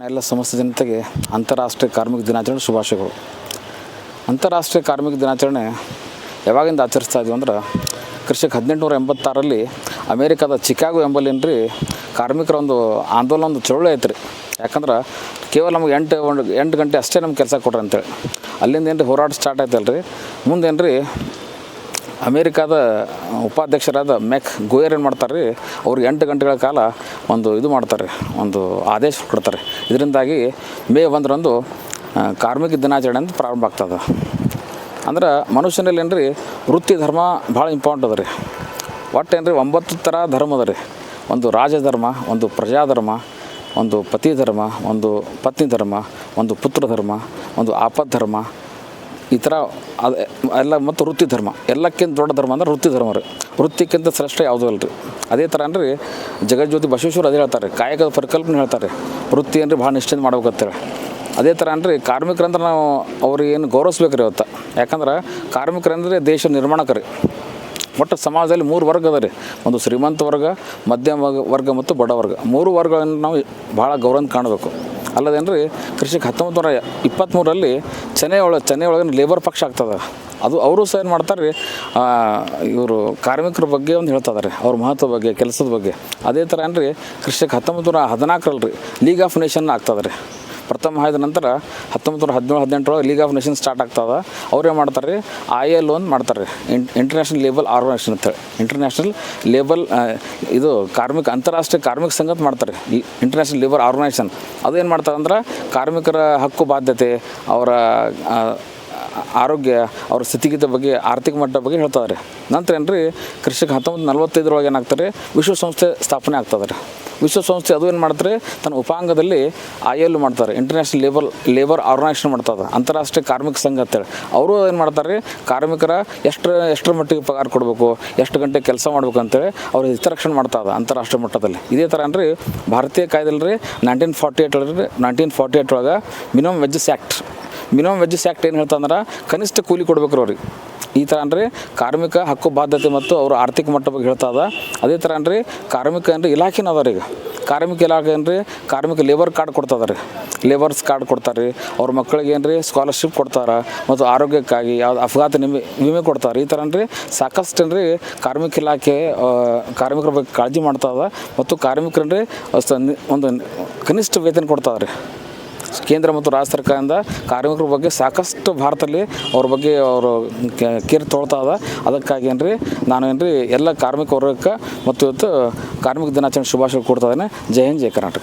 ಎಲ್ಲ ಸಮಸ್ತ ಜನತೆಗೆ ಅಂತಾರಾಷ್ಟ್ರೀಯ ಕಾರ್ಮಿಕ ದಿನಾಚರಣೆ ಶುಭಾಶಯಗಳು. ಅಂತಾರಾಷ್ಟ್ರೀಯ ಕಾರ್ಮಿಕ ದಿನಾಚರಣೆ ಯಾವಾಗಿಂದ ಆಚರಿಸ್ತಾ ಇದ್ವಿ ಅಂದ್ರೆ ಕ್ರಿಸ್ತಕ್ಕೆ 1886ರಲ್ಲಿ ಅಮೇರಿಕಾದ ಚಿಕಾಗೋ ಎಂಬಲ್ಲಿ ಕಾರ್ಮಿಕರ ಒಂದು ಆಂದೋಲನ ಒಂದು ಚಳುವಳಿ ಐತೆ ರೀ. ಯಾಕಂದ್ರೆ ಕೇವಲ ನಮಗೆ 8 ಗಂಟೆ ಅಷ್ಟೇ ನಮ್ಗೆ ಕೆಲಸ ಕೊಡ್ರಿ ಅಂತೇಳಿ ಅಲ್ಲಿಂದ ಹೋರಾಟ ಸ್ಟಾರ್ಟ್ ಆಯ್ತಲ್ಲ ರೀ. ಮುಂದೇನು ಅಮೇರಿಕಾದ ಉಪಾಧ್ಯಕ್ಷರಾದ ಮೆಕ್ ಗೋಯರ್ ಏನು ಮಾಡ್ತಾರೆ ರೀ, ಅವ್ರಿಗೆ 8 ಗಂಟೆಗಳ ಕಾಲ ಒಂದು ಇದು ಮಾಡ್ತಾರೆ, ಒಂದು ಆದೇಶ ಕೊಡ್ತಾರೆ. ಇದರಿಂದಾಗಿ ಮೇ 1ರಂದು ಕಾರ್ಮಿಕ ದಿನಾಚರಣೆ ಅಂತ ಪ್ರಾರಂಭ ಆಗ್ತದೆ. ಅಂದ್ರೆ ಮನುಷ್ಯನಲ್ಲಿ ಏನು ರೀ ವೃತ್ತಿ ಧರ್ಮ ಭಾಳ ಇಂಪಾರ್ಟೆಂಟ್ ಅದ ರೀ. ಒಟ್ಟು ಏನು ರೀ 9 ಥರ ಧರ್ಮ ಅದ ರೀ. ಒಂದು ರಾಜಧರ್ಮ, ಒಂದು ಪ್ರಜಾಧರ್ಮ, ಒಂದು ಪತಿ ಧರ್ಮ, ಒಂದು ಪತ್ನಿ ಧರ್ಮ, ಒಂದು ಪುತ್ರ ಧರ್ಮ, ಒಂದು ಆಪತ್ ಧರ್ಮ, ಈ ಥರ ಅದು ಎಲ್ಲ ಮತ್ತು ವೃತ್ತಿ ಧರ್ಮ. ಎಲ್ಲಕ್ಕಿಂತ ದೊಡ್ಡ ಧರ್ಮ ಅಂದ್ರೆ ವೃತ್ತಿ ಧರ್ಮ ರೀ. ವೃತ್ತಿಕ್ಕಿಂತ ಶ್ರೇಷ್ಠ ಯಾವುದೂ ಅಲ್ಲ ರೀ. ಅದೇ ಥರ ಅಂದ್ರೆ ಜಗಜ್ಯೋತಿ ಬಸವೇಶ್ವರ ಅದೇ ಹೇಳ್ತಾರೆ, ಕಾಯಕದ ಪರಿಕಲ್ಪನೆ ಹೇಳ್ತಾರೆ, ವೃತ್ತಿ ಅಂದ್ರೆ ಭಾಳ ನಿಷ್ಠೆಯಿಂದ ಮಾಡ್ಬೇಕಂತೇಳಿ. ಅದೇ ಥರ ಅಂದ್ರೆ ಕಾರ್ಮಿಕರಂದ್ರೆ ನಾವು ಅವ್ರಿಗೇನು ಗೌರವಿಸ್ಬೇಕು ರೀ ಇವತ್ತು. ಯಾಕಂದ್ರೆ ಕಾರ್ಮಿಕರಂದರೆ ದೇಶ ನಿರ್ಮಾಣಕರಿ. ಒಟ್ಟು ಸಮಾಜದಲ್ಲಿ 3 ವರ್ಗ ಅದ ರೀ. ಒಂದು ಶ್ರೀಮಂತ ವರ್ಗ, ಮಧ್ಯಮ ವರ್ಗ ಮತ್ತು ಬಡ ವರ್ಗ. 3 ವರ್ಗಗಳನ್ನು ನಾವು ಭಾಳ ಗೌರವ ಕಾಣಬೇಕು. ಅಲ್ಲದೇನು ರೀ ಕ್ರಿಸ್ತಕ್ಕೆ 1923ರಲ್ಲಿ ಚೆನ್ನೈ ಒಳಗೆ ಲೇಬರ್ ಪಕ್ಷ ಆಗ್ತದೆ. ಅದು ಅವರು ಸಹ ಏನು ಮಾಡ್ತಾರೆ ರೀ, ಇವರು ಕಾರ್ಮಿಕರ ಬಗ್ಗೆ ಒಂದು ಹೇಳ್ತಿದ್ದಾರೆ, ಅವ್ರ ಮಹತ್ವ ಬಗ್ಗೆ, ಕೆಲಸದ ಬಗ್ಗೆ. ಅದೇ ಥರ ಏನು ರೀ ಕ್ರಿಸ್ತಕ್ಕೆ 1914ರಲ್ಲಿ ಲೀಗ್ ಆಫ್ ನೇಷನ್ ಆಗ್ತದೆ ರೀ. ಪ್ರಥಮ ಆದ ನಂತರ 1917-18 ಲೀಗ್ ಆಫ್ ನೇಷನ್ ಸ್ಟಾರ್ಟ್ ಆಗ್ತದೆ. ಅವ್ರು ಏನು ಮಾಡ್ತಾರೆ ರೀ, ILO ಅಂತ ಮಾಡ್ತಾರೆ ರೀ, ಇಂಟರ್ನ್ಯಾಷನಲ್ ಲೇಬರ್ ಆರ್ಗನೈಸೇಷನ್ ಅಂತೇಳಿ. ಇಂಟರ್ನ್ಯಾಷನಲ್ ಲೇಬಲ್ ಇದು ಅಂತಾರಾಷ್ಟ್ರೀಯ ಕಾರ್ಮಿಕ ಸಂಘ ಮಾಡ್ತಾರೆ, ಇಂಟರ್ನ್ಯಾಷನಲ್ ಲೇಬರ್ ಆರ್ಗನೈಸೇಷನ್. ಅದು ಏನು ಮಾಡ್ತಾರೆ ಅಂದ್ರೆ ಕಾರ್ಮಿಕರ ಹಕ್ಕು ಬಾಧ್ಯತೆ, ಅವರ ಆರೋಗ್ಯ, ಅವ್ರ ಸ್ಥಿತಿಗತಿ ಬಗ್ಗೆ, ಆರ್ಥಿಕ ಮಟ್ಟ ಬಗ್ಗೆ ಹೇಳ್ತಾರೆ ರೀ. ನಂತರ ಏನು ರೀ ಕ್ರಿಸ್ತಕ್ಕೆ 1945 ಏನಾಗ್ತಾರೆ, ವಿಶ್ವಸಂಸ್ಥೆ ಸ್ಥಾಪನೆ ಆಗ್ತದೆ ರೀ. ವಿಶ್ವಸಂಸ್ಥೆ ಅದು ಏನು ಮಾಡ್ತಾರೆ, ತನ್ನ ಉಪಾಂಗದಲ್ಲಿ ILO ಮಾಡ್ತಾರೆ, ಇಂಟರ್ನ್ಯಾಷನಲ್ ಲೇಬರ್ ಆರ್ಗನೈಸೇಷನ್ ಮಾಡ್ತದೆ, ಅಂತಾರಾಷ್ಟ್ರೀಯ ಕಾರ್ಮಿಕ ಸಂಘ ಅಂತೇಳಿ. ಅವರು ಏನು ಮಾಡ್ತಾರೆ ರೀ, ಕಾರ್ಮಿಕರ ಎಷ್ಟರ ಮಟ್ಟಿಗೆ ಪಗಾರ ಕೊಡಬೇಕು, ಎಷ್ಟು ಗಂಟೆ ಕೆಲಸ ಮಾಡ್ಬೇಕು ಅಂತೇಳಿ ಅವ್ರ ಹಿತರಕ್ಷಣೆ ಮಾಡ್ತದೆ ಅಂತಾರಾಷ್ಟ್ರೀಯ ಮಟ್ಟದಲ್ಲಿ. ಇದೇ ಥರ ಅಂದ್ರೆ ಭಾರತೀಯ ಕಾಯ್ದೆಯಲ್ಲಿ ರೀ 1948 ಒಳಗೆ ಮಿನಿಮಮ್ ವೇಜಸ್ ಆ್ಯಕ್ಟ್ ಏನು ಹೇಳ್ತಂದ್ರೆ ಕನಿಷ್ಠ ಕೂಲಿ ಕೊಡ್ಬೇಕು ಅವ್ರಿಗೆ. ಈ ಥರ ಅಂದ್ರೆ ಕಾರ್ಮಿಕ ಹಕ್ಕು ಬಾಧ್ಯತೆ ಮತ್ತು ಅವರು ಆರ್ಥಿಕ ಮಟ್ಟ ಬಗ್ಗೆ ಹೇಳ್ತದ. ಅದೇ ಥರ ಅಂದ್ರೆ ಕಾರ್ಮಿಕ ಅಂದ್ರೆ ಇಲಾಖೆನ ಅದ ರೀ. ಈಗ ಕಾರ್ಮಿಕ ಇಲಾಖೆ ಏನ್ರಿ ಕಾರ್ಮಿಕ ಲೇಬರ್ ಕಾರ್ಡ್ ಕೊಡ್ತದೆ ರೀ, ಲೇಬರ್ಸ್ ಕಾರ್ಡ್ ಕೊಡ್ತಾರೆ ರೀ. ಅವ್ರ ಮಕ್ಕಳಿಗೆ ಏನು ರೀ ಸ್ಕಾಲರ್ಶಿಪ್ ಕೊಡ್ತಾರೆ, ಮತ್ತು ಆರೋಗ್ಯಕ್ಕಾಗಿ ಯಾವ್ದು ಅಪಘಾತ ವಿಮೆ ಕೊಡ್ತಾರೆ. ಈ ಥರ ಅಂದ್ರೆ ಸಾಕಷ್ಟು ಏನು ರೀ ಕಾರ್ಮಿಕ ಇಲಾಖೆ ಕಾರ್ಮಿಕರ ಬಗ್ಗೆ ಕಾಳಜಿ ಮಾಡ್ತದೆ. ಮತ್ತು ಕಾರ್ಮಿಕರನ್ರಿ ಒಂದು ಕನಿಷ್ಠ ವೇತನ ಕೊಡ್ತದೆ ರೀ. ಕೇಂದ್ರ ಮತ್ತು ರಾಜ್ಯ ಸರ್ಕಾರದಿಂದ ಕಾರ್ಮಿಕರ ಬಗ್ಗೆ ಸಾಕಷ್ಟು ಭಾರತದಲ್ಲಿ ಅವ್ರ ಬಗ್ಗೆ ಅವರು ಕೇರ್ ತೊಗೊಳ್ತದ. ಅದಕ್ಕಾಗಿ ಏನು ರೀ ನಾನು ಏನು ರೀ ಎಲ್ಲ ಕಾರ್ಮಿಕ ವರ್ಗಕ್ಕೆ ಮತ್ತು ಇವತ್ತು ಕಾರ್ಮಿಕ ದಿನಾಚರಣೆ ಶುಭಾಶಯ ಕೊಡ್ತಾ ಇದ್ದೇನೆ. ಜೈ ಹಿಂದ್, ಜೈ ಕರ್ನಾಟಕ.